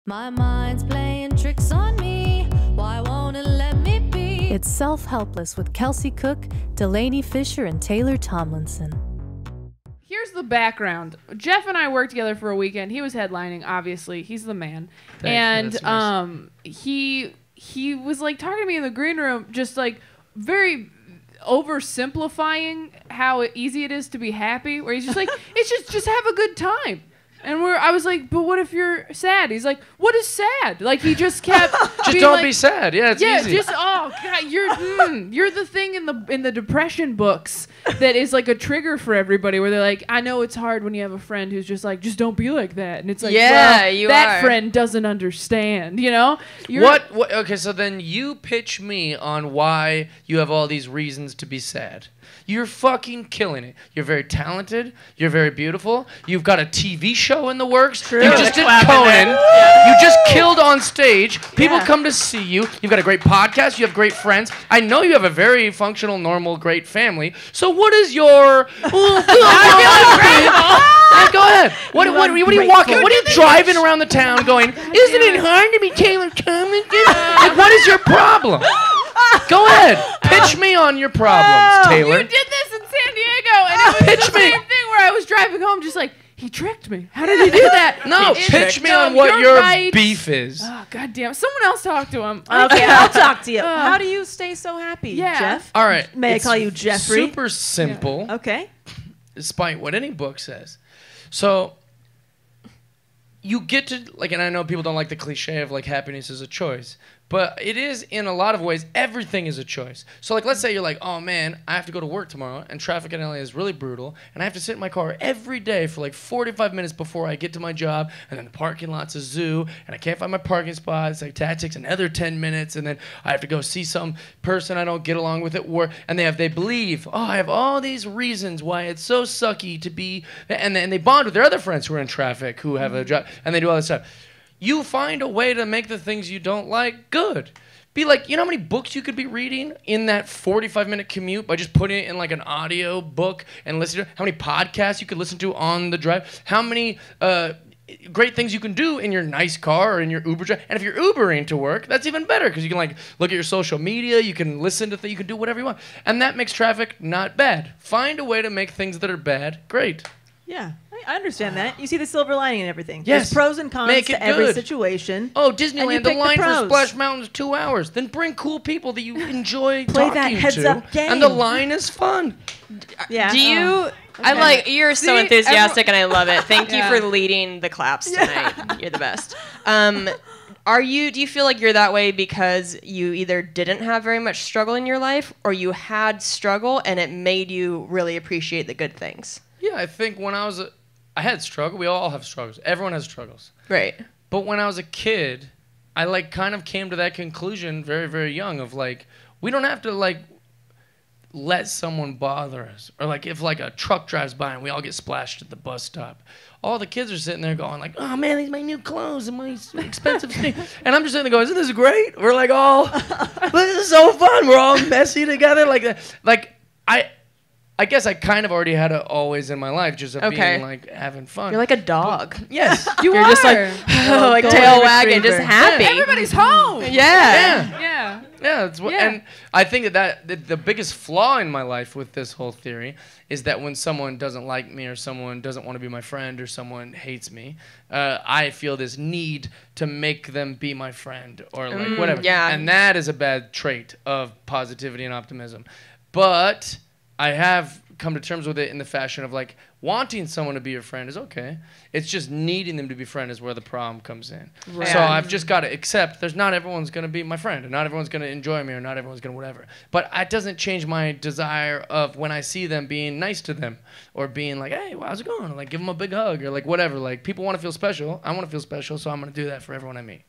My mind's playing tricks on me. Why won't it let me be? It's Self-Helpless with Kelsey Cook, Delaney Fisher, and Taylor Tomlinson. Here's the background. Jeff and I worked together for a weekend. He was headlining, obviously. He's the man. Thanks. And he was like talking to me in the green room, just like very oversimplifying how easy it is to be happy, where he's just like, it's just have a good time. And I was like, but what if you're sad? He's like, what is sad? Like, he just kept just don't be sad. Yeah, it's easy. Yeah, just, oh God, you're the thing in the depression books that is like a trigger for everybody, where they're like, I know it's hard when you have a friend who's just like, just don't be like that. And it's like, yeah, well, you that are. friend doesn't understand, you know? What? Okay, so then you pitch me on why you have all these reasons to be sad. You're fucking killing it. You're very talented. You're very beautiful. You've got a TV show in the works. True. You just did Conan. You just killed on stage. People come to see you. You've got a great podcast. You have great friends. I know you have a very functional, normal, great family. So what is your... Go ahead. What are you walking? What are you driving around the town going, isn't it hard to be Taylor Tomlinson? Like, what is your problem? Go ahead. Pitch me on your problems, Taylor. You did this in San Diego, and it was the same thing where I was driving home just like, he tricked me. How did he do that? No, pitch me on what your beef is. Oh, goddamn. Someone else talk to him. Okay, I'll talk to you. How do you stay so happy, Jeff? All right. May I call you Jeffrey? Super simple. Yeah. Okay. Despite what any book says. So, you get to, like, and I know people don't like the cliche of, like, happiness is a choice. But it is, in a lot of ways, everything is a choice. So, like, let's say you're like, oh, man, I have to go to work tomorrow, and traffic in LA is really brutal, and I have to sit in my car every day for, like, 45 minutes before I get to my job, and then the parking lot's a zoo, and I can't find my parking spot. It's like, that takes another 10 minutes, and then I have to go see some person I don't get along with at work, and they believe, oh, I have all these reasons why it's so sucky to be, and they bond with their other friends who are in traffic, who have a job, and they do all this stuff. You find a way to make the things you don't like good. Be like, you know how many books you could be reading in that 45-minute commute by just putting it in like an audio book and listen to it? How many podcasts you could listen to on the drive? How many great things you can do in your nice car or in your Uber drive? And if you're Ubering to work, that's even better because you can like look at your social media, you can listen to things, you can do whatever you want. And that makes traffic not bad. Find a way to make things that are bad great. Yeah, I understand that. You see the silver lining in everything. Yes. There's pros and cons to every situation. Oh, Disneyland, the line for pros. Splash Mountain is 2 hours. Then bring cool people that you enjoy Play talking that heads-up game. And the line is fun. Yeah. Do you... I like... You're so enthusiastic, and I love it. Thank you for leading the claps tonight. You're the best. Do you feel like you're that way because you either didn't have very much struggle in your life, or you had struggle, and it made you really appreciate the good things? Yeah, I think when I had struggle. We all have struggles. Everyone has struggles. Right. But when I was a kid, I like kind of came to that conclusion very, very young of like, we don't have to like let someone bother us. Or like if like a truck drives by and we all get splashed at the bus stop. All the kids are sitting there going like, oh man, these are my new clothes and my expensive things. And I'm just sitting there going, isn't this great? We're like all, this is so fun. We're all messy together like that. Like I guess I kind of already had it always in my life, just of being like having fun. You're like a dog. Yes. You're just like, like tail wagging, just happy. Everybody's home. Yeah. It's what, and I think that the biggest flaw in my life with this whole theory is that when someone doesn't like me or someone doesn't want to be my friend or someone hates me, I feel this need to make them be my friend or like whatever. Yeah. And that is a bad trait of positivity and optimism. But I have come to terms with it in the fashion of like wanting someone to be your friend is okay. It's just needing them to be friend is where the problem comes in. Right. So I've just got to accept not everyone's going to be my friend and not everyone's going to enjoy me or not everyone's going to whatever. But it doesn't change my desire of when I see them being nice to them or being like, hey, how's it going? Or like give them a big hug or like whatever. Like people want to feel special. I want to feel special, so I'm going to do that for everyone I meet.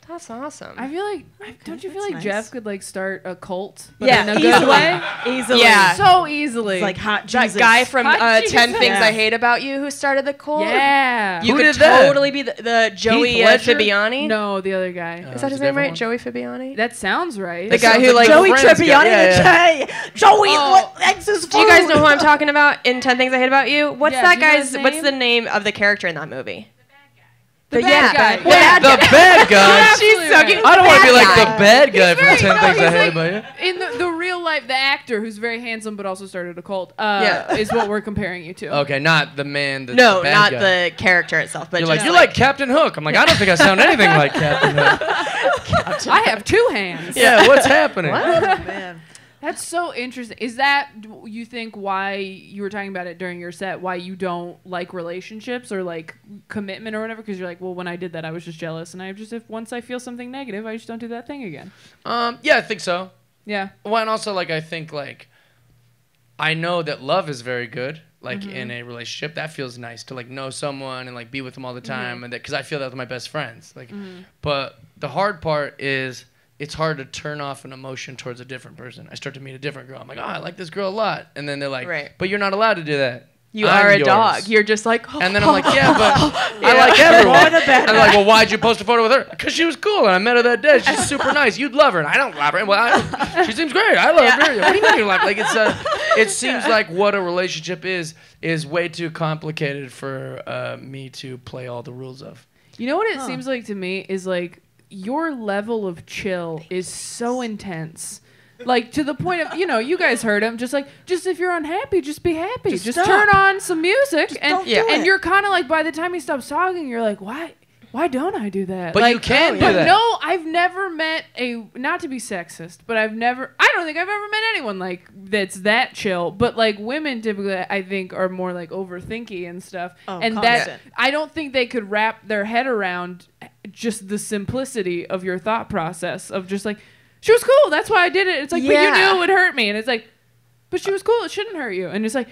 That's awesome. I feel like, don't you feel like nice. Jeff could like start a cult? But Yeah, in a good way? Easily. Yeah. So easily. It's like hot That Jesus. guy from Hot 10 Jesus. Things I Hate About You who started the cult? Yeah. You Who could did that? totally be the Joey Heath Ledger? Fabiani. No, the other guy. Is that his name right? Joey Fabiani? That sounds right. The guy who like... Joey Friends Tribbiani. guy. Joey, Oh. what? That's his Do you guys know who I'm talking about in 10 Things I Hate About You? What's Yeah, that do you know guy's... his What's name? the name of the character in that movie? The bad guy. Wait, the bad guy? She's sucking. I don't want to be like guy. the bad guy from 10 Things I Hate About You. In the real life, the actor who's very handsome but also started a cult is what we're comparing you to. Okay, not the man that's No, the bad not guy. the character itself, but You're just like, you like Captain Hook. I'm like, I don't think I sound anything like Captain Hook. I have 2 hands. Yeah, what's happening? Oh, man. That's so interesting. Is that, you think, why you were talking about it during your set, why you don't like relationships or like commitment or whatever? Because you're like, well, when I did that, I was just jealous. And once I feel something negative, I just don't do that thing again. Yeah, I think so. Yeah. Well, and also, like, I think, like, I know that love is very good, like, in a relationship. That feels nice to, like, know someone and, like, be with them all the time. And that, because I feel that with my best friends. Like, but the hard part is, it's hard to turn off an emotion towards a different person. I start to meet a different girl. I'm like, oh, I like this girl a lot. And then they're like, Right. but you're not allowed to do that. You I'm are a yours. dog. You're just like, And then I'm like, yeah, but I like everyone. What a bad And they're like, well, why'd you post a photo with her? Because she was cool, and I met her that day. She's super nice. You'd love her, and I don't love her. Well, she seems great. I love her. What do you mean you love her? Like, it seems like what a relationship is way too complicated for me to play all the rules of. You know what it seems like to me is like your level of chill is so intense. Like to the point of, you guys heard him, just if you're unhappy, just be happy. Just stop. turn on some music and don't do it. you're kind of like, by the time he stops talking, you're like, why don't I do that? But like, you can do but that. no, I've never met not to be sexist, but I don't think I've ever met anyone like that's that chill. But like women typically, I think, are more like overthinky and stuff. Oh, and constant. I don't think they could wrap their head around just the simplicity of your thought process of just like, she was cool, that's why I did it. It's like, but you knew it would hurt me. And it's like, but she was cool, it shouldn't hurt you. And it's like,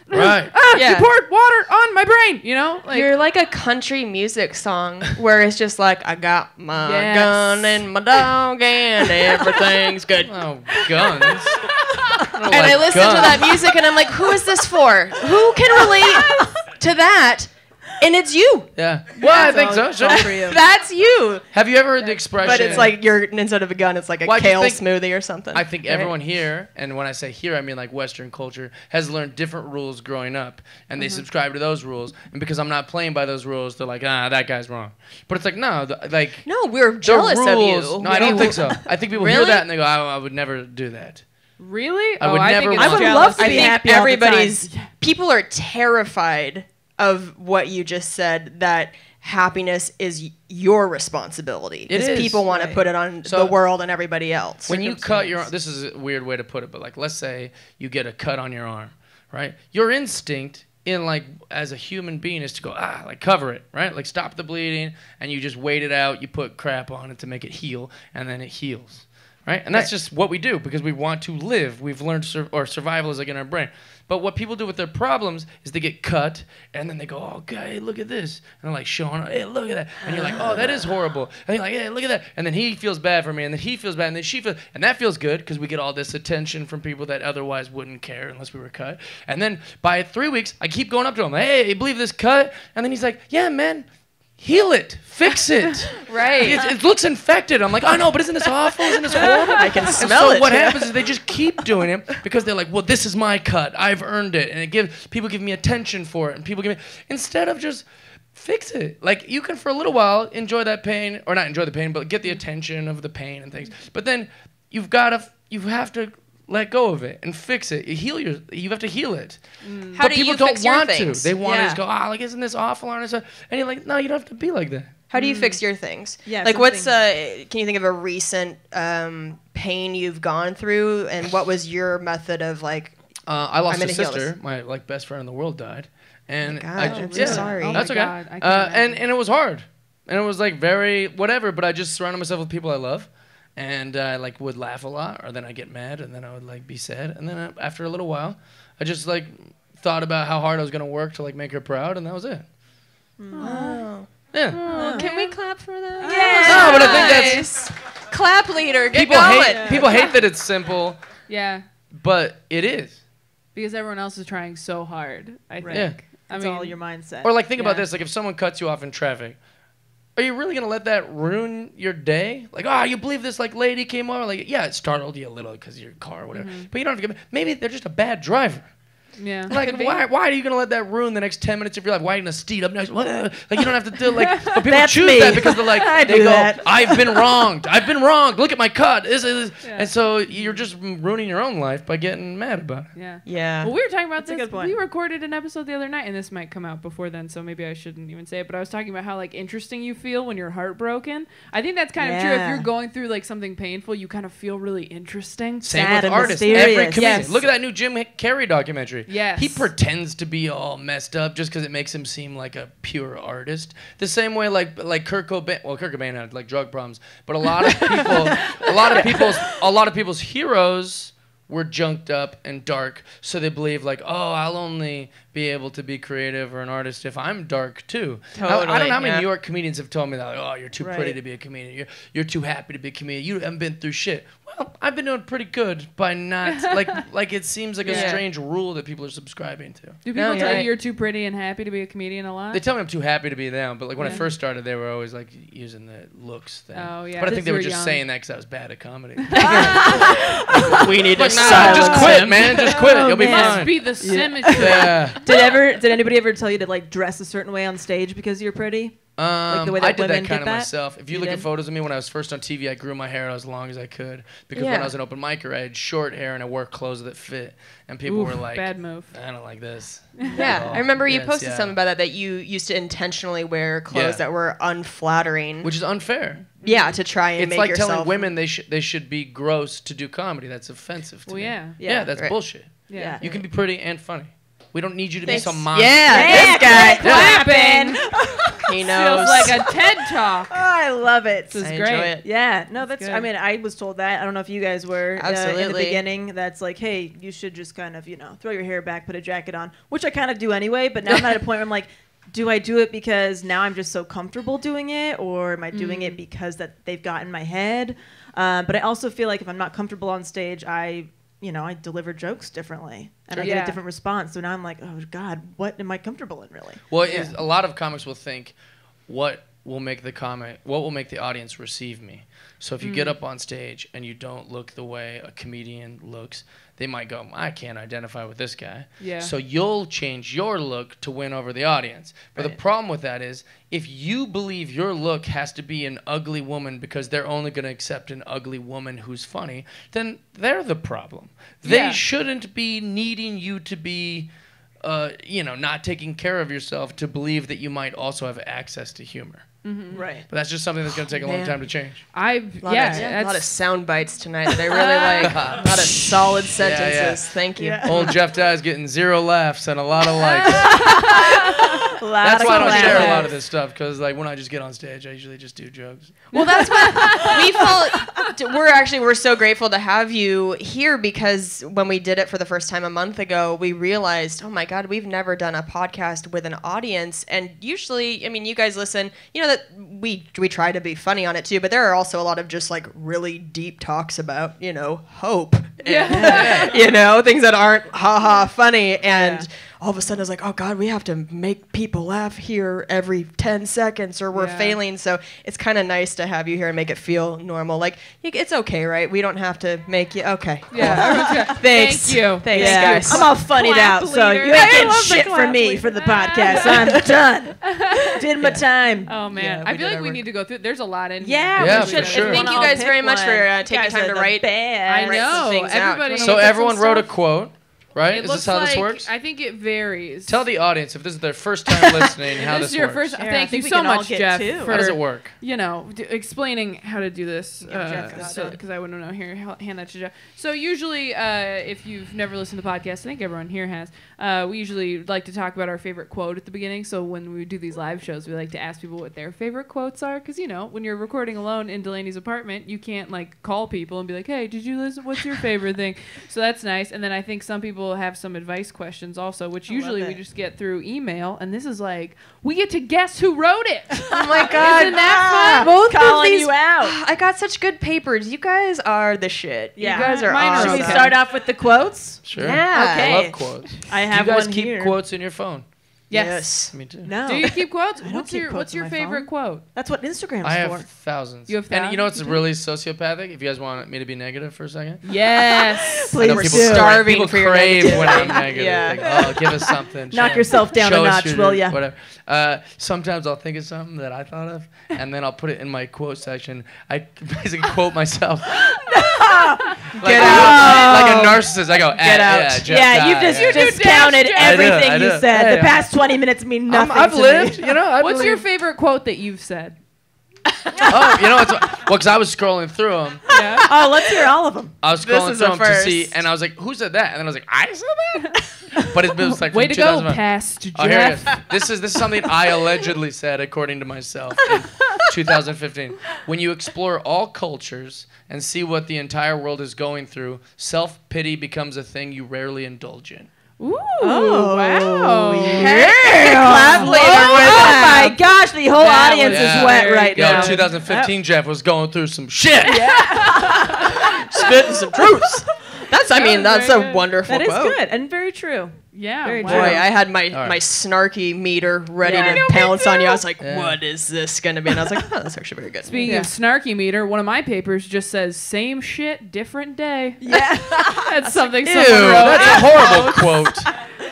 Right. you poured water on my brain, Like, you're like a country music song where it's just like, I got my gun and my dog and everything's good. Oh, guns. And I listen to that music and I'm like, who is this for? Who can relate to that? And it's you. Yeah. Well, I think so. Sure. For you. That's you. Have you ever heard the expression? But it's like instead of a gun, it's like a Well, I just kale think- smoothie or something. I think right? everyone here, and when I say here, I mean like Western culture, has learned different rules growing up, and they subscribe to those rules. And because I'm not playing by those rules, they're like, that guy's wrong. But it's like, no, No, we're the jealous of rules- you. No, I don't think so. I think people hear Really? that and they go, I would never do that. really? I would never think want- it's I would jealous. love to I be think happy all the everybody's time. people are terrified of what you just said, that happiness is your responsibility. It Because is. people want to Right. put it on So- the world and everybody else. When you cut your, this is a weird way to put it, but like, let's say you get a cut on your arm, right? Your instinct in like, as a human being is to go, like cover it, right? Like stop the bleeding, and you just wait it out, you put crap on it to make it heal, and then it heals, right? And that's just what we do because we want to live. We've learned, or survival is like in our brain. But what people do with their problems is they get cut, and then they go, oh, God, hey, look at this. And they're like showing, hey, look at that. And you're like, oh, that is horrible. And you're like, hey, look at that. And then he feels bad for me, and then he feels bad, and then she feels, and that feels good because we get all this attention from people that otherwise wouldn't care unless we were cut. And then by 3 weeks, I keep going up to him, hey, you believe this cut? And then he's like, yeah, man. Heal it. Fix it. Right. It looks infected. I'm like, oh, no, but isn't this awful? Isn't this horrible? I can And smell so it. what happens is they just keep doing it because they're like, well, this is my cut. I've earned it. And people give me attention for it. And people give me, instead of just fix it. Like, you can, for a little while, enjoy that pain, or not enjoy the pain, but get the attention of the pain and things. But then you have to let go of it and fix it. You have to heal it. How But do people you don't fix your want things? to. They want to Yeah. just go, like, isn't this awful? And you're like, no, you don't have to be like that. How do you fix your things? Yeah, like what's something- can you think of a recent pain you've gone through, and what was your method of like? I lost I'm a gonna heal sister. this. My best friend in the world died, and God, I I'm so yeah, sorry. Oh That's my okay. God, I can't And it was hard, and it was like very whatever. But I just surrounded myself with people I love, and I like would laugh a lot, or then I get mad, and then I would like be sad, and then after a little while, I just like thought about how hard I was gonna work to like make her proud, and that was it. Oh. Yeah. Can we clap for that? No, but I think that's Clap leader. Get people going. hate. People hate that it's simple, Yeah. but it is. Because everyone else is trying so hard, I think. Yeah. It's all your mindset. Or like think about Yeah. this, like if someone cuts you off in traffic, are you really gonna let that ruin your day? Like, you believe this like lady came over? Like, yeah, it startled you a little because of your car or whatever. But you don't have to maybe they're just a bad driver. Yeah. Like, why are you gonna let that ruin the next 10 minutes of your life? Why are you gonna steed up next? Like, you don't have to do like. But people choose that because they're like, I've been wronged. I've been wronged. Look at my cut. And so you're just ruining your own life by getting mad about it. Yeah. Yeah. Well, we were talking about That's a this. good point. We recorded an episode the other night, and this might come out before then, so maybe I shouldn't even say it. But I was talking about how like interesting you feel when you're heartbroken. I think that's kind of true. If you're going through like something painful, you kind of feel really interesting. Same Sad with and artists. mysterious. Every comedian. Yes. Look at that new Jim Carrey documentary. Yes. He pretends to be all messed up just because it makes him seem like a pure artist. The same way like Kurt Cobain. Well, Kurt Cobain had like drug problems, but a lot of people, a lot of people's heroes were junked up and dark, so they believe like, oh, I'll only be able to be creative or an artist if I'm dark too. Totally, I don't know how many yeah. New York comedians have told me that, like, oh, you're too pretty to be a comedian. You're too happy to be a comedian. You haven't been through shit. Well, I've been doing pretty good by not like it seems like a strange rule that people are subscribing to. Do people tell you you're too pretty and happy to be a comedian a lot? They tell me I'm too happy to be them, but like when I first started, they were always like using the looks thing. Oh yeah. But I think they were just young. saying that because I was bad at comedy. We need to Like, nah, just quit, man. Just quit. You'll be Must fine. be the symmetry. Yeah. Did anybody ever tell you to like dress a certain way on stage because you're pretty? The way that I did women that kind get of that? myself. If you look at photos of me when I was first on TV, I grew my hair out as long as I could because when I was an open micer, I had short hair and I wore clothes that fit, and people were like, bad move. I don't like this. Yeah, I remember you posted something about that you used to intentionally wear clothes that were unflattering. Which is unfair. Yeah, to try and It's make like yourself... telling women they should be gross to do comedy. That's offensive to me. Yeah, that's right. bullshit. Yeah. You can be pretty and funny. We don't need you to Thanks. be some monster. Yeah, this guy. Clapping. He knows. Feels like a TED Talk. Oh, I love it. This is I great. enjoy it. Yeah, no, that's. good. I mean, I was told that. I don't know if you guys were in the Absolutely. beginning. That's like, hey, you should just kind of, throw your hair back, put a jacket on, which I kind of do anyway. But now I'm at a point where I'm like, do I do it because now I'm just so comfortable doing it, or am I doing it because that they've got in my head? But I also feel like if I'm not comfortable on stage, I deliver jokes differently, and I get a different response. So now I'm like, oh God, what am I comfortable in really? Well, a lot of comics will think, what will make the audience receive me? So if you get up on stage and you don't look the way a comedian looks, they might go, I can't identify with this guy. Yeah. So you'll change your look to win over the audience. But the problem with that is, if you believe your look has to be an ugly woman because they're only going to accept an ugly woman who's funny, then they're the problem. They shouldn't be needing you to be, not taking care of yourself to believe that you might also have access to humor. Mm-hmm. Right. But that's just something that's going to take a long time to change. A lot of sound bites tonight that I really like. A lot of solid sentences. Thank you. Yeah. Old Jeff Dye's getting 0 laughs and a lot of likes. That's why I don't share a lot of this stuff, because like when I just get on stage, I usually just do jokes. Well, that's what we felt. We're so grateful to have you here, because when we did it for the first time a month ago, we realized, oh my God, we've never done a podcast with an audience. And usually, I mean, you guys listen, that we try to be funny on it too, but there are also a lot of just like really deep talks about, hope. And, things that aren't funny. And all of a sudden I was like, oh God, we have to make people laugh here every 10 seconds or we're failing. So it's kind of nice to have you here and make it feel normal. Like, it's okay, right? We don't have to make you, okay. Yeah. Thanks. Thank you. Thanks, Yeah. guys. I'm all funnied Clap out, so leader. you ain't I getting love the shit from clap me leader. for the podcast. I'm done. Did my time. Oh man, I feel like we need to go through. There's a lot in Yeah, here. Yeah, we for should. sure. Thank you guys very much for taking Guys time are to the write. I best. know. some things out. Everybody. So everyone wrote a quote, right? It Is looks this how this like- works? I think it varies. Tell the audience, if this is their first time listening, how this this is your works. first. Yeah, I Thank think you we so can all much, get Jeff, two. for How does it work? explaining how to do this. Jeff got it. Because I wouldn't know. Here, hand that to Jeff. So usually, if you've never listened to the podcast, I think everyone here has. We usually like to talk about our favorite quote at the beginning. So when we do these live shows, we like to ask people what their favorite quotes are. Because when you're recording alone in Delaney's apartment, you can't like call people and be like, "Hey, did you listen? What's your favorite thing?" So that's nice. And then I think some people have some advice questions also, which usually we just get through email. And this is like, we get to guess who wrote it. Oh my God. Isn't that fun? Both Calling of these, you out. I got such good papers. You guys are the shit. Yeah. You guys are Mine are awesome. Should we okay. start off with the quotes? Sure. Yeah. Okay. I love quotes. I Do have you guys one keep here. quotes in your phone? Yes. Me too. No. Do you keep quotes? don't What's keep your quotes What's on your my favorite phone. quote? That's what Instagram's I have for. thousands. You have And you know what's thousands? really sociopathic? If you guys want me to be negative for a second. Yes. Please I know do. people starving people for your crave when negativity. I'm negative. Yeah. Like, oh, give us something. Knock yourself down a show us notch, will ya? Whatever. Sometimes I'll think of something that I thought of, and then I'll put it in my quote section. I basically quote myself. Get out. Like a narcissist. I go, Get out. Yeah, Jeff Yeah, you've died, just yeah. discounted I do, everything I you do. said. Yeah, The yeah. past 20 minutes mean nothing I've to me. lived, you know. I What's your believe- favorite quote that you've said? Oh, you know what's well, because I was scrolling through them. Yeah. Oh, let's hear all of them. I was This scrolling is through a them to see, first. and I was like, "Who said that?" And then I was like, "I said that." But it was like Way from to go, 2005. past Jeff. Oh, here it is. This is something I allegedly said, according to myself, in 2015. When you explore all cultures and see what the entire world is going through, self-pity becomes a thing you rarely indulge in. Ooh, Oh, wow. yeah. Clap later Oh, with that. my gosh, the whole That audience was is wet very right good. Yo, now. 2015 Jeff was going through some shit. Spitting some truths. That's was a very good. wonderful That is quote. good and very true. Yeah. Very wow. true. Boy, I had my right. my snarky meter ready Yeah. I to know, me pounce on you. I was like, Yeah. what is this going to be? And I was like, oh, that's actually very good. Speaking Yeah. of snarky meter, one of my papers just says "same shit, different day." Yeah. That's something Ew, someone wrote. that's a horrible quote.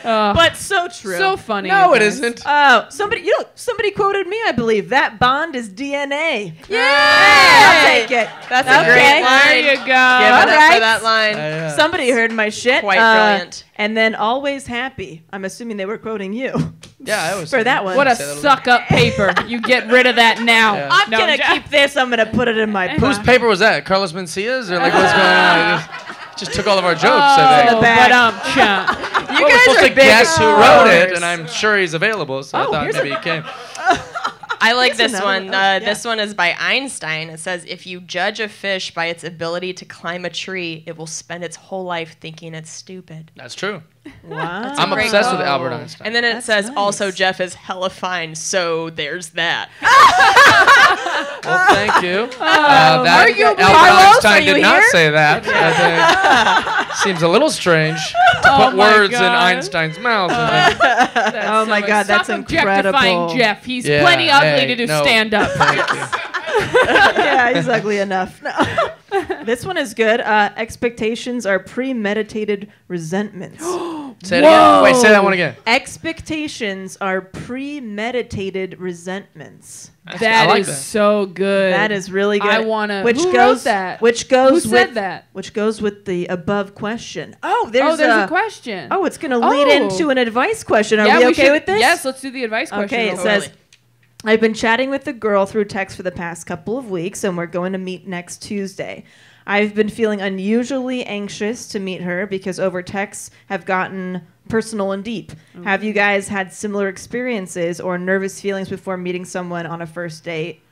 But so true. So funny. No, you it guys. isn't. Oh, somebody quoted me, I believe. That bond is DNA. Yay! I'll take it. That's Okay. a great line. There you go. Give it up Alright. for that line. Somebody heard my shit. Quite brilliant. And then always happy. I'm assuming they were quoting you Yeah, I was for that one. What a Say that a suck up paper. You get rid of that now. Yeah. I'm No, gonna Jeff. keep this. I'm gonna put it in my book. Whose paper was that? Carlos Mencia's? Or like what's going on? Just took all of our jokes, I the think. back. But chump. You Well, we're guys supposed are to big guess who wrote it, scholars. and I'm sure he's available, so I Oh, thought here's maybe he came. I like Here's this another one. one. Oh, yeah. This one is by Einstein. It says, if you judge a fish by its ability to climb a tree, it will spend its whole life thinking it's stupid. That's true. Wow. I'm great obsessed with quote. Albert Einstein. And then it That's says, nice. also, Jeff is hella fine, so there's that. Well, thank you. Are That you Albert Carlos, are Einstein you did not here? say that. I think seems a little strange to Oh put my words in God. Einstein's mouth. I think. Oh my God, that's Stop incredible. objectifying Jeff. He's Yeah, plenty ugly hey, to do no. stand up. Thank you. Yeah, he's ugly enough. No. This one is good. Expectations are premeditated resentments. Say it again. Wait, say that one again. Expectations are premeditated resentments. That like is that. so good. That is really good. I wanna. Which Who goes wrote that? Which goes Who with said that? Which goes with the above question. Oh, there's There's a question. Oh, it's gonna lead Oh. into an advice question. Are yeah, we okay should, with this? Yes, let's do the advice question. Okay, it real says, quick. I've been chatting with the girl through text for the past couple of weeks, and we're going to meet next Tuesday. I've been feeling unusually anxious to meet her because over texts have gotten personal and deep. Have you guys had similar experiences or nervous feelings before meeting someone on a first date?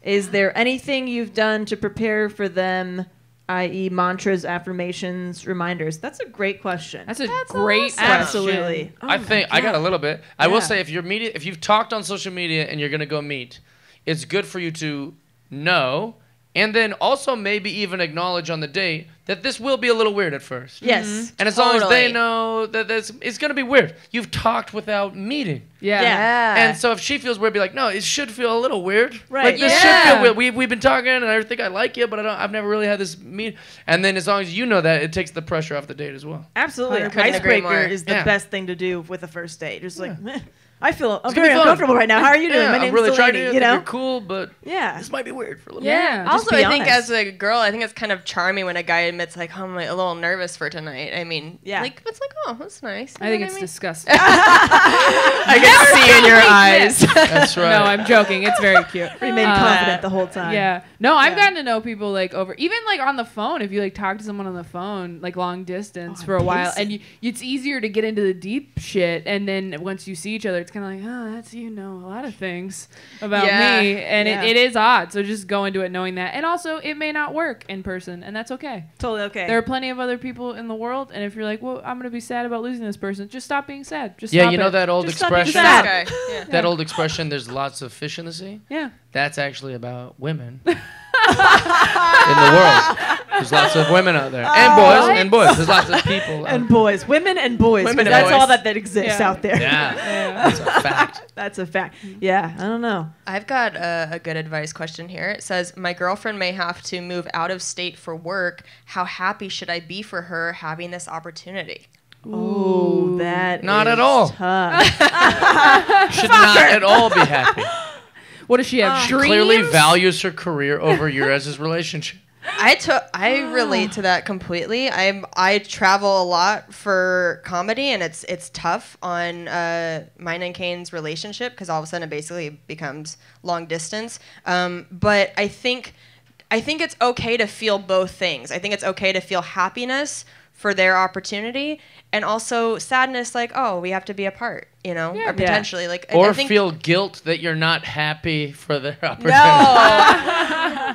Is there anything you've done to prepare for them, i.e. mantras, affirmations, reminders? That's a great question. That's a great question. Absolutely. Oh I my think I got a God. little bit. I will Yeah. say if you've talked on social media and you're gonna go meet, it's good for you to know, and then also maybe even acknowledge on the date that this will be a little weird at first. Yes. And as long as they Totally. know that it's gonna be weird. You've talked without meeting. Yeah. Yeah. And so if she feels weird, be like, no, it should feel a little weird. Right. Like this Yeah. should feel weird. We've been talking, and I think I like you, but I've never really had this meet. And then as long as you know that, it takes the pressure off the date as well. Absolutely. An Couldn't agree icebreaker more. is the Yeah. best thing to do with a first date. Just like, meh, I'm gonna very be fun. uncomfortable right now. How are you doing? Yeah, My I'm name's really trying Delaney, to. you know? You're cool, but Yeah. this might be weird for a little Yeah. bit. Also, be I think honest. as a girl, I think it's kind of charming when a guy admits, like, oh, I'm like, a little nervous for tonight. I mean, Yeah. like, it's like, oh, that's nice. You I think know it's what disgusting. I can see in your eyes. That's right. No, I'm joking. It's very cute. Remain confident the whole time. Yeah. No, I've Yeah. gotten to know people like over even like on the phone. If you like talk to someone on the phone like long distance for a while, basic. and it's easier to get into the deep shit. And then once you see each other, it's kind of like, oh, that's a lot of things about Yeah. me, and Yeah. it is odd. So just go into it knowing that, and also it may not work in person, and that's okay. Totally okay. There are plenty of other people in the world, and if you're like, well, I'm gonna be sad about losing this person, just stop being sad. Just Yeah, stop you know it. that old Just stop being expression. sad. Okay. Yeah. That old expression. There's lots of fish in the sea. Yeah. That's actually about women in the world. There's lots of women out there. And boys. There's lots of people. And boys. Women and boys. Women and That's boys. all that exists out there. Yeah. That's a fact. That's a fact. Yeah, I don't know. I've got a good advice question here. It says, my girlfriend may have to move out of state for work. How happy should I be for her having this opportunity? Ooh, that Not is at all. tough. Should not at all be happy. What does she have? She Dreams? clearly values her career over your guys' relationship. I relate to that completely. I travel a lot for comedy, and it's tough on mine and Kane's relationship because all of a sudden it basically becomes long distance. But I think it's okay to feel both things. I think it's okay to feel happiness for their opportunity and also sadness, like, oh, we have to be apart, or potentially like, Or I think, feel guilt that you're not happy for their opportunity. no.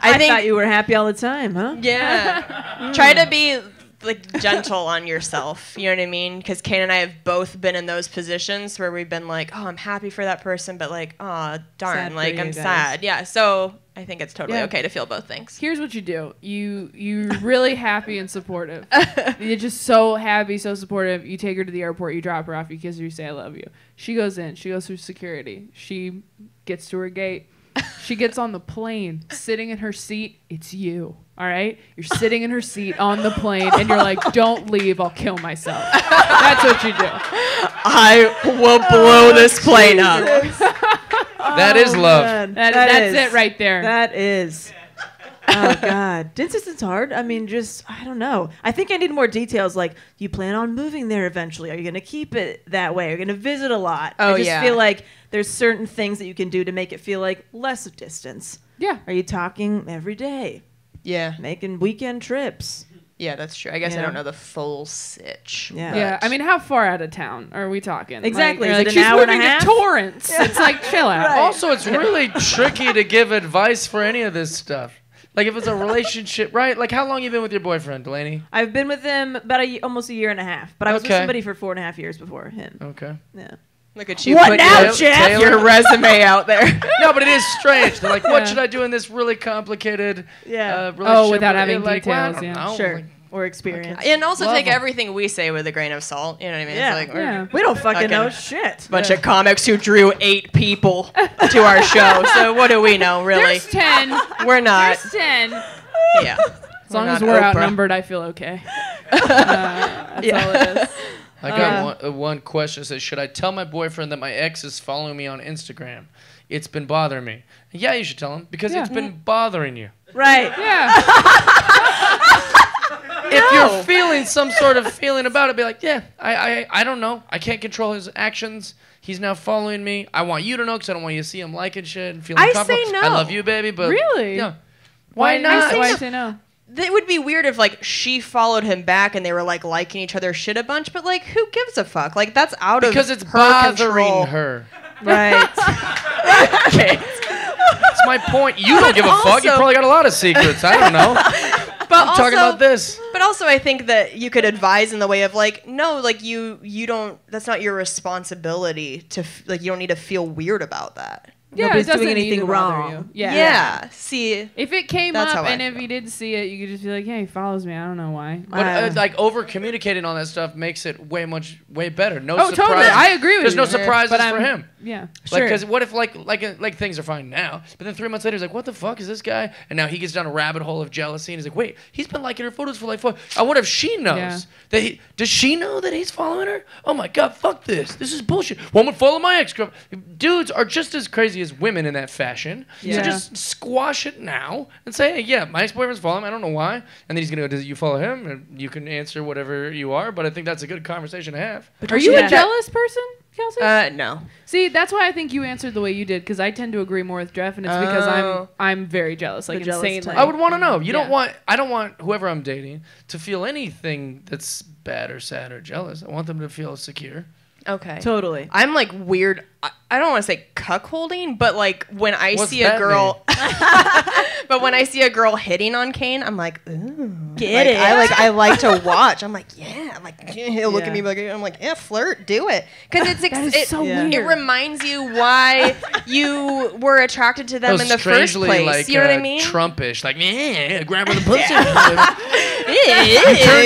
I thought you were happy all the time, huh? Yeah. Try to be like gentle on yourself. You know what I mean? Because Kane and I have both been in those positions where we've been like, oh, I'm happy for that person, but like, oh, darn, Sad for like you I'm guys. sad. Yeah. So I think it's totally Yeah. okay to feel both things. Here's what you do. You're really happy and supportive. You're just so happy, so supportive. You take her to the airport, you drop her off, you kiss her, you say I love you. She goes in, she goes through security. She gets to her gate. She gets on the plane, sitting in her seat. It's you. All right? You're sitting in her seat on the plane, and you're like, don't leave, I'll kill myself. That's what you do. I will blow this plane up. That is love. Man, That's is. it right there. That is. Oh, God. Distance hard. I mean, I don't know. I think I need more details. Like, do you plan on moving there eventually? Are you going to keep it that way? Are you going to visit a lot? Oh, I just yeah. feel like there's certain things that you can do to make it feel like less distance. Yeah. Are you talking every day? Yeah. Making weekend trips? Yeah, that's true. I guess I Yeah. don't know the full sitch. Yeah. Yeah, I mean, how far out of town are we talking? Exactly. Like, Is it she's an hour and a moving half? to Torrance. It's like, chill out. Right. Also, it's really tricky to give advice for any of this stuff. Like if it's a relationship, right? Like how long you been with your boyfriend, Delaney? I've been with him about almost a year and a half, but I was with Okay. somebody for 4.5 years before him. Okay. Yeah. Look at you. What put now, your, Jeff? your resume out there. No, but it is strange. They're like, what Yeah. should I do in this really complicated Yeah. relationship? without having You're like, well, I details, don't yeah. know. Sure. Like, Or experience. And also Love take 'em. everything we say with a grain of salt. You know what I mean? Yeah. It's like, Yeah. We don't fucking Okay. know shit. bunch of comics who drew 8 people to our show. So what do we know, really? There's 10. We're not. There's 10. Yeah. As long as not we're Oprah. outnumbered, I feel okay. That's all it is. I got one question. It says, should I tell my boyfriend that my ex is following me on Instagram? It's been bothering me. Yeah, you should tell him because Yeah. it's been bothering you. Right. Yeah. If you're feeling some sort of feeling about it, be like, yeah, I don't know. I can't control his actions. He's now following me. I want you to know because I don't want you to see him liking shit and feeling I comfortable. say no. I love you, baby, but Really? Yeah. Why I not? say Why say no? It would be weird if like she followed him back and they were like liking each other's shit a bunch, but like who gives a fuck? Like that's out of Because it's her bothering control. her. Right. Okay. That's my point. You don't give a fuck. You also- probably got a lot of secrets. I don't know. But I'm talking about this. But also, I think that you could advise in the way of like, no, like you don't. That's not your responsibility to like. You don't need to feel weird about that. Yeah, Nobody's it doesn't doing need anything to bother wrong. you. Yeah. Yeah. See. If it came That's up how I and if feel. you did see it, you could just be like, yeah, he follows me. I don't know why. But like over communicating on that stuff makes it way better. No Oh, surprise. totally. I agree with There's you. no surprises But for him. Yeah. Like, because what if like things are fine now, but then 3 months later he's like, what the fuck is this guy? And now he gets down a rabbit hole of jealousy, and he's like, wait, he's been liking her photos for like 4. I wonder if she knows Yeah. that does she know that he's following her? Oh my god, fuck this. This is bullshit. Woman follow my ex-girlfriend. Dudes are just as crazy as women in that fashion. Yeah. So just squash it now and say, hey, yeah, my ex-boyfriend's following me. I don't know why. And then he's gonna go, does you follow him? And you can answer whatever you are, but I think that's a good conversation to have. Are you Yeah. a jealous person, Kelsey? No. See, that's why I think you answered the way you did, because I tend to agree more with Jeff, and it's because Oh. I'm very jealous, like The jealous insanely. type. I would want to know. Yeah. I don't want whoever I'm dating to feel anything that's bad or sad or jealous. I want them to feel secure. Okay. Totally. I'm like weird. I don't want to say cuckolding, but like when I What's see a that girl, but when I see a girl hitting on Kane, I'm like, ooh. Get it. I like to watch. I'm like, yeah, I'm like, he'll look at me like, I'm like, yeah, flirt, do it. Because weird. It reminds you why you were attracted to them in the first place. Like, you know what I mean? Trumpish, like, grab her the pussy.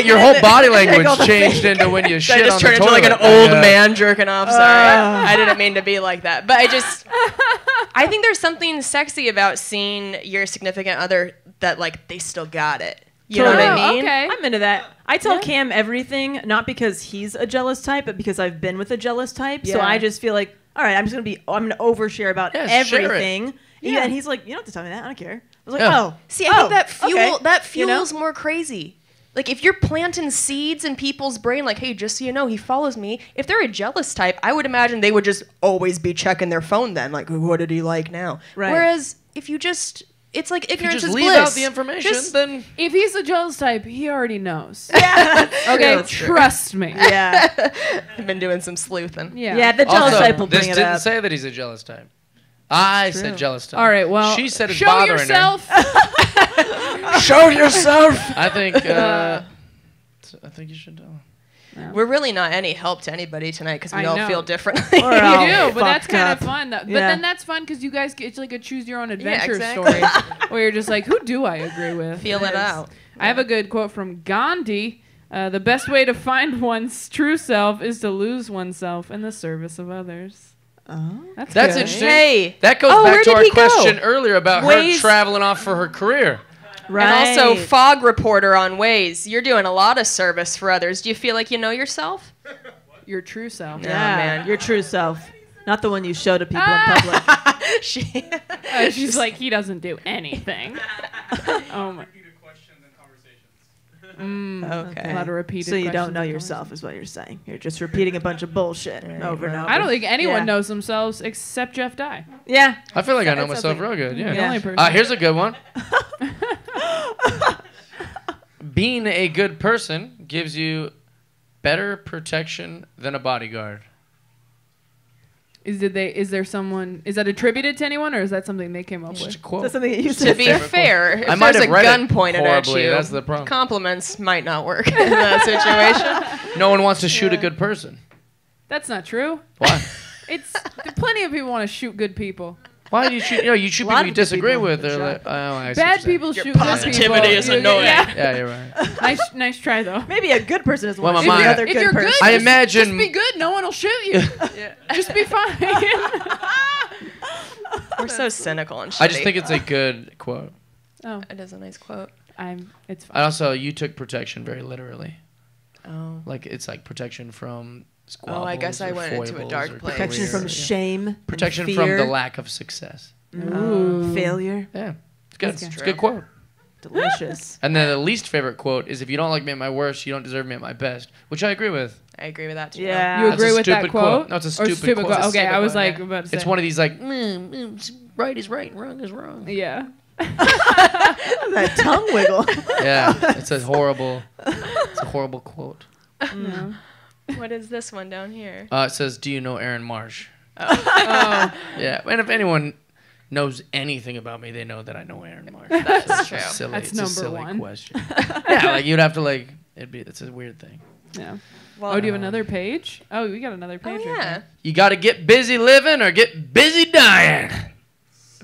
Your whole body language changed into when you shit on the toilet. I just turned into like an old man jerking off. Sorry, I didn't mean to be like that. But I think there's something sexy about seeing your significant other that like they still got it. You know what I mean? Okay. I'm into that. I tell Cam everything, not because he's a jealous type, but because I've been with a jealous type. So I just feel like, all right, I'm gonna overshare about everything. Yeah. And he's like, you don't have to tell me that. I don't care. I was like, see, I think that fuels more crazy. Like if you're planting seeds in people's brain, like, hey, just so you know, he follows me. If they're a jealous type, I would imagine they would just always be checking their phone then, like, what did he like now? Right. Whereas if you just, it's like ignorance is bliss. Leave out the information, then if he's a jealous type, he already knows. Yeah. Okay, trust me. Yeah. I've been doing some sleuthing. Yeah, the jealous type will bring it up. This didn't say that he's a jealous type. I said jealous type. All right, well, she said it's show bothering yourself. her. Show yourself. I think you should tell. Yeah. We're really not any help to anybody tonight because we all feel differently. You do, but that's kind of fun. But then that's fun because you guys get, it's like a choose your own adventure story where you're just like, who do I agree with? Feel it out. I have a good quote from Gandhi. The best way to find one's true self is to lose oneself in the service of others. Oh, that's interesting. Hey, that goes back to our question earlier about her traveling off for her career. Right. And also, fog reporter on Waze. You're doing a lot of service for others. Do you feel like you know yourself? Your true self. Yeah, man. Your true self. Not the one you show to people in public. She's like, he doesn't do anything. Oh my. Okay. A lot of repeated so you don't know yourself is what you're saying. You're just repeating a bunch of bullshit over and over. I don't think anyone knows themselves except Jeff Dye. Yeah. I feel like I know myself real good. Yeah. Here's a good one. Being a good person gives you better protection than a bodyguard. Is that attributed to anyone, or is that something they came up with? Just a quote. That's something that you to be fair, if there's a gun pointed at you, that's the problem. Compliments might not work in that situation. No one wants to shoot a good person. That's not true. Why? Plenty of people want to shoot good people. Why do you shoot? You shoot people you disagree with. They're like, bad people shoot good people. Positivity is annoying. Yeah, you're right. Nice try though. Maybe a good person is one. If you're good, I imagine. Just be good. No one will shoot you. Just be fine. We're so cynical and shitty. I just think it's a good quote. Oh, it is a nice quote. It's fine. Also, you took protection very literally. Oh. Like it's like protection from squabbles. Oh, I guess I went into a dark place. Protection from shame. Protection and from fear. the lack of success. Failure. Yeah, it's good. It's a good quote. Delicious. And then the least favorite quote is, "If you don't like me at my worst, you don't deserve me at my best," which I agree with. I agree with that too. Yeah. You agree with that quote? No, it's a stupid quote. Okay, I was like about to say. It's one of these like, right is right, wrong is wrong. Yeah. That tongue wiggle. Yeah, it's a horrible quote. Yeah. What is this one down here? It says, "Do you know Aaron Marsh?" Oh. Yeah, and if anyone knows anything about me, they know that I know Aaron Marsh. That's true. That's it's a number silly one. question. Yeah, like you'd have to like it's a weird thing. Yeah. Well, do you have another page? Oh, we got another page. Oh, yeah. You got to get busy living or get busy dying.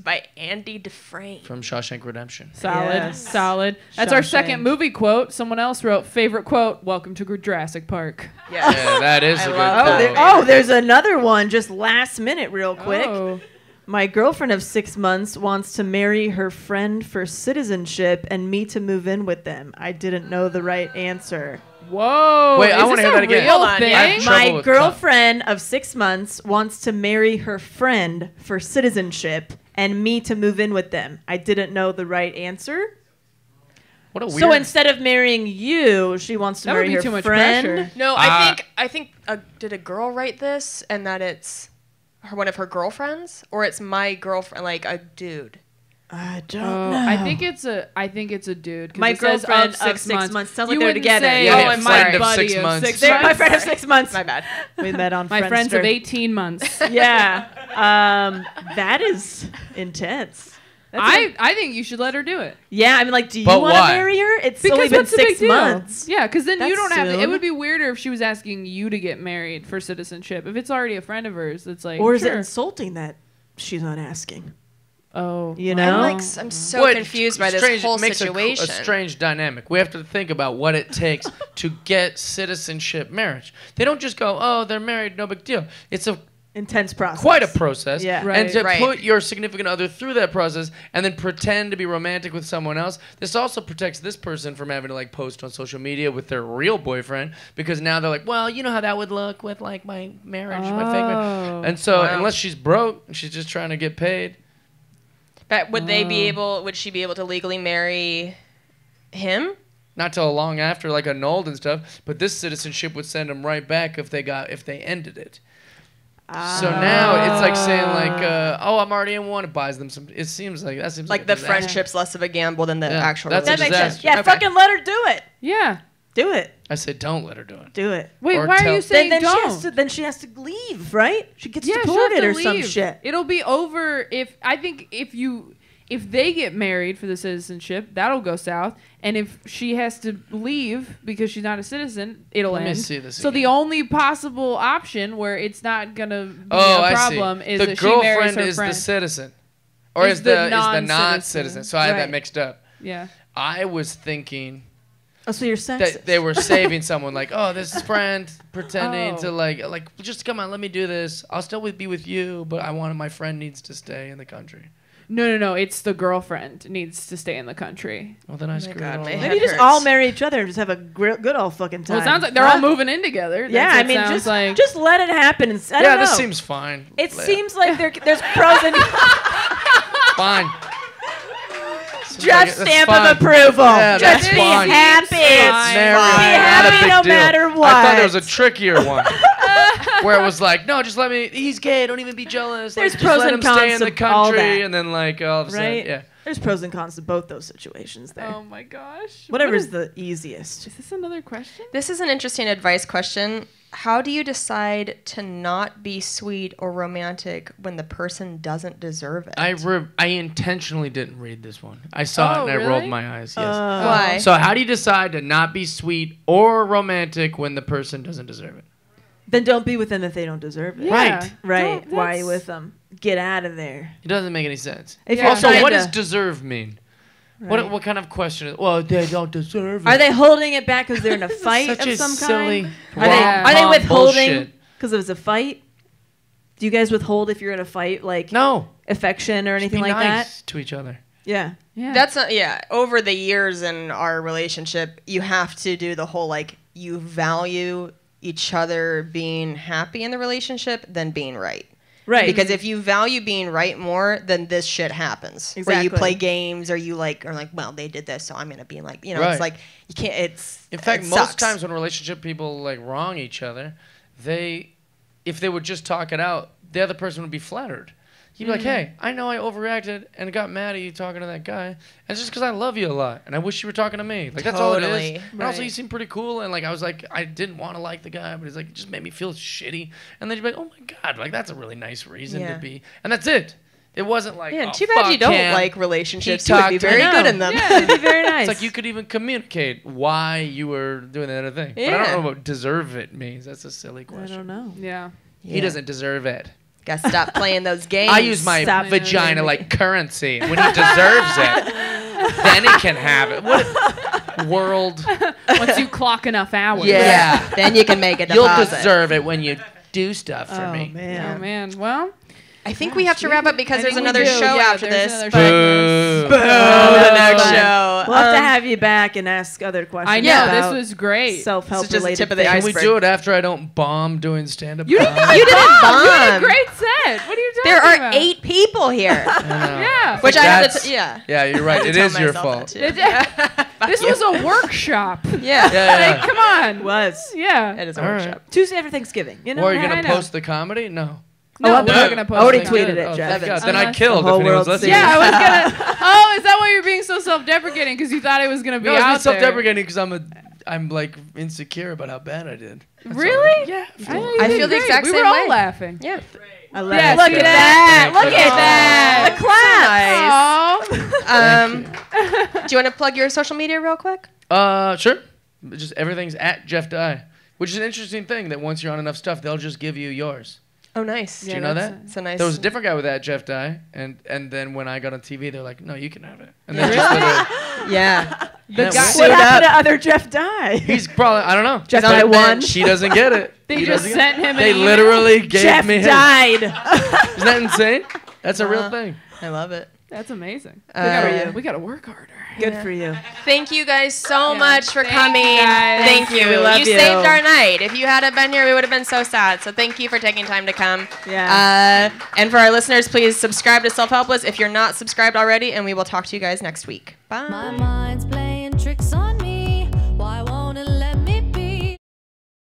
By Andy Dufresne. From Shawshank Redemption. Solid. That's our second movie quote. Someone else wrote, favorite quote, welcome to Jurassic Park. Yes. Yeah, that is a good quote. There's another one, just last minute real quick. Oh. My girlfriend of 6 months wants to marry her friend for citizenship and me to move in with them. I didn't know the right answer. Whoa. Wait, I want to hear that again. Real Thing? My girlfriend of 6 months wants to marry her friend for citizenship and me to move in with them. I didn't know the right answer. What a weird. So instead of marrying you, she wants to That would marry be her too much friend. pressure. No, I think did a girl write this and that it's one of her girlfriends, or it's my girlfriend, like a dude. I don't know. I think it's a dude. My girlfriend of 6 months. Sounds like they're together. And my friend of buddy 6 of months. 6 They're my months. friend of 6 months. My bad. We met on My friends of Friendster. 18 months. Yeah. That is intense. I think you should let her do it. Yeah, I mean, like, do you But want to why? marry her? It's Because only been what's the big 6 deal? months. Yeah, because then you That's don't have to. It soon. would be weirder if she was asking you to get married for citizenship. If it's already a friend of hers, it's like, Or is it sure. insulting that she's not asking? Oh, You know? I'm so What confused by this strange- whole makes situation. A strange dynamic. We have to think about what it takes to get citizenship marriage. They don't just go, oh, they're married, no big deal. It's a Intense process. quite a process. Yeah. Right. And to Right. put your significant other through that process and then pretend to be romantic with someone else, this also protects this person from having to like post on social media with their real boyfriend, because now they're like, well, you know how that would look with like my marriage, my fake marriage. And so Wow. unless she's broke and she's just trying to get paid. But would she be able to legally marry him? Not till long after, like annulled and stuff. But this citizenship would send them right back if they ended it. So now it's like saying like, oh, I'm already in one. It buys them some. It seems like that seems Like a the disaster. friendship's less of a gamble than the Yeah, actual that's a relationship. That makes sense. disaster. Yeah, Okay. fucking let her do it. yeah. Do it. I say don't let her do it. Do it. Wait, Or why are tell- you saying Then don't? she has to leave, right? She gets Yeah, she'll deported have or to some leave. shit. It'll be over if they get married for the citizenship, that'll go south. And if she has to leave because she's not a citizen, it'll Let me end. see this So the again. only possible option where it's not gonna be Oh, a I problem see. is The that she marries girlfriend her is friend. the citizen, or Is is the the non-citizen. non-citizen. So I had that Right. mixed up. Yeah. I was thinking Oh, so you're sexist. that they were saving someone, like, oh, this friend pretending Oh. to like, just come on, let me do this. I'll still be with you, but I wanted my friend needs to stay in the country. No. It's the girlfriend needs to stay in the country. Well, then I screwed God, it all my up. head Maybe just hurts. all marry each other and just have a good old fucking time. Well, it sounds like they're all moving in together. Yeah, That's I what it mean, sounds just like. just let it happen. And, I Yeah, don't know. this seems fine. It Yeah. seems like there's pros and fine. Seems Jeff like that's stamp fine. of approval. Yeah, Just that's be fine. happy. It's Marry, fine. not a happy big no deal. matter I thought there was a what. trickier one. Where it was like, no, just let me. He's gay. Don't even be jealous. There's like, pros just let and him stay cons in the to all country, that. and then like all of a sudden, Right? yeah. There's pros and cons to both those situations there. Oh my gosh. Whatever's What the easiest. is this another question? This is an interesting advice question. How do you decide to not be sweet or romantic when the person doesn't deserve it? I intentionally didn't read this one. I saw it Oh, and I really? rolled my eyes. Yes. Why? So how do you decide to not be sweet or romantic when the person doesn't deserve it? Then don't be with them if they don't deserve it. Yeah. Right. Right. Don't- Why are you that's- with them? Get out of there. It doesn't make any sense. If Yeah. you're Also, trying what to- does deserve mean? Right. What kind of question is? Well, they don't deserve it. Are they holding it back because they're in a fight Such of a some silly kind? Yeah. Are they rom-com withholding bullshit. because it was a fight? Do you guys withhold if you're in a fight, like No. affection or Just anything be like nice to each other. that? Yeah. Yeah. That's not, yeah. Over the years in our relationship, you have to do the whole like you value each other being happy in the relationship than being right. Right. Because if you value being right more, then this shit happens. Where you Exactly. play games or you like are like, well, they did this, so I'm gonna be like, you know, Right. it's like you can't. It's In fact, it most sucks. times when relationship people like wrong each other, if they would just talk it out, the other person would be flattered. You'd be like, hey, I know I overreacted and got mad at you talking to that guy. And it's just because I love you a lot and I wish you were talking to me. Like, that's all it Totally. is. And also, Right. you seem pretty cool. And like, I was like, I didn't want to like the guy, but he's like, it just made me feel shitty. And then you'd be like, oh my God, like, that's a really nice reason Yeah. to be. And that's it. It wasn't like, Yeah, oh, too bad you fuck don't him. like relationships. He You would be talked to very me. good in them. Yeah, it'd be very nice. It's like you could even communicate why you were doing that other thing. But I Yeah. don't know what deserve it means. That's a silly I question. don't know. Yeah. He doesn't deserve it. Gotta stop playing those games. I use my Stop. vagina like currency. When he deserves it, then he can have it. What world? Once you clock enough hours. Yeah. Then you can make a You'll deposit. deserve it when you do stuff for Oh me. man. Oh man. Well, I think we have to wrap up because I there's think we another do. show Yeah, after there's this. another but- show. Boo, the next Fun. show. We'll have to have you back and ask other questions. I know about this was great. self-help This is just the related tip of the things. Can we iceberg. do it after I don't bomb doing stand-up? You didn't. comedy? You didn't bomb. You did a great set. What are you talking There are about? 8 people here. I know. Yeah. Which I have That's- to, yeah. Yeah, you're right. I have It to is tell your myself fault. that, too. This was a workshop. Yeah. Yeah, Like, come on. Was Yeah. It is a All workshop. right. Tuesday after Thanksgiving. You know. Or are you I gonna know. post the comedy? No. No, I'm we're not- not gonna post I already it. tweeted it, Oh, Jeff. thank God. Then I Unless killed the if whole anyone's world listening. sees Yeah, I was gonna. Oh, is that why you're being so self-deprecating? Because you thought it was gonna be No, I was out being there. self-deprecating because I'm like insecure about how bad I did. That's all. Really? Yeah. I I feel the exact we same were all way. laughing. Yeah. I love Yeah, it. Look see at that? that. Look at The claps. Aw. Do you want to plug your social media real quick? Sure. Just everything's at Jeff Dye, which is an interesting thing that once you're on enough stuff, they'll just give you yours. Oh, nice. Do you know that? It's a nice. There was a different guy with that Jeff Dye, and then when I got on TV, they're like, "No, you can have it." And then just literally, Yeah. The Yeah, guy, What happened to other Jeff Dye? he's probably I don't know. Jeff on Dye the won. bench. She doesn't get it. they He just doesn't get sent him. They an email. literally gave Jeff me him. died. Isn't that insane? That's a real thing. I love it. That's amazing. Uh, We gotta work harder. Good for you. Thank you guys so much for Thank coming. you guys. Thank you. We love you you. saved our night. If you hadn't been here, we would have been so sad. So thank you for taking time to come. Yeah. And for our listeners, please subscribe to Self-Helpless if you're not subscribed already, and we will talk to you guys next week. Bye. My mind's blank.